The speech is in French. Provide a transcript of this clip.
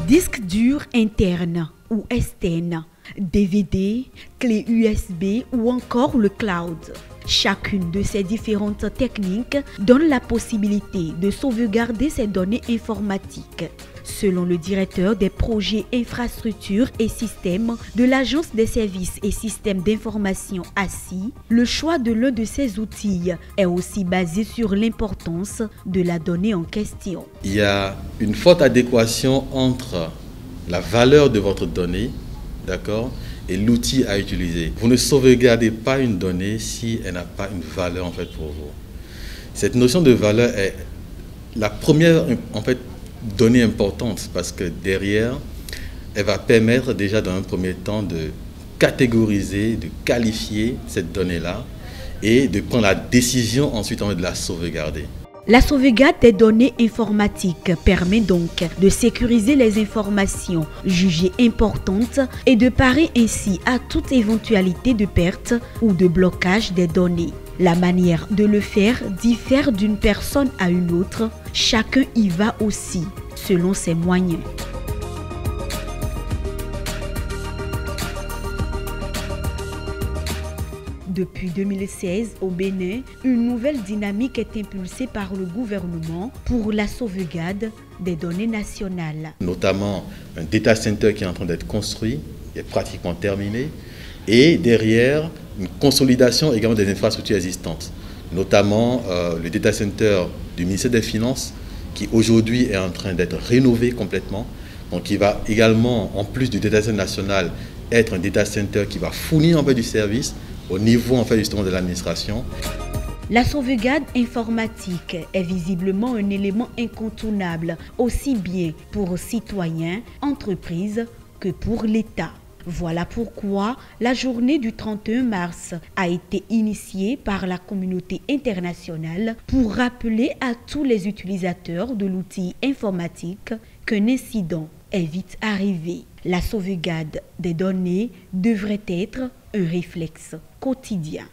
Disque dur interne ou externe, DVD, clé USB ou encore le cloud. Chacune de ces différentes techniques donne la possibilité de sauvegarder ces données informatiques. Selon le directeur des projets infrastructures et systèmes de l'Agence des services et systèmes d'information ASSI, le choix de l'un de ces outils est aussi basé sur l'importance de la donnée en question. Il y a une forte adéquation entre la valeur de votre donnée, d'accord, et l'outil à utiliser. Vous ne sauvegardez pas une donnée si elle n'a pas une valeur en fait pour vous. Cette notion de valeur est la première en fait donnée importante parce que derrière, elle va permettre déjà dans un premier temps de catégoriser, de qualifier cette donnée-là et de prendre la décision ensuite de la sauvegarder. La sauvegarde des données informatiques permet donc de sécuriser les informations jugées importantes et de parer ainsi à toute éventualité de perte ou de blocage des données. La manière de le faire diffère d'une personne à une autre. Chacun y va aussi, selon ses moyens. Depuis 2016, au Bénin, une nouvelle dynamique est impulsée par le gouvernement pour la sauvegarde des données nationales. Notamment un data center qui est en train d'être construit, qui est pratiquement terminé, et derrière une consolidation également des infrastructures existantes, notamment le data center du ministère des Finances qui aujourd'hui est en train d'être rénové complètement. Donc il va également, en plus du data center national, être un data center qui va fournir en fait du service au niveau en fait justement de l'administration. La sauvegarde informatique est visiblement un élément incontournable, aussi bien pour citoyens, entreprises que pour l'État. Voilà pourquoi la journée du 31 mars a été initiée par la communauté internationale pour rappeler à tous les utilisateurs de l'outil informatique qu'un incident est vite arrivé. La sauvegarde des données devrait être un réflexe quotidien.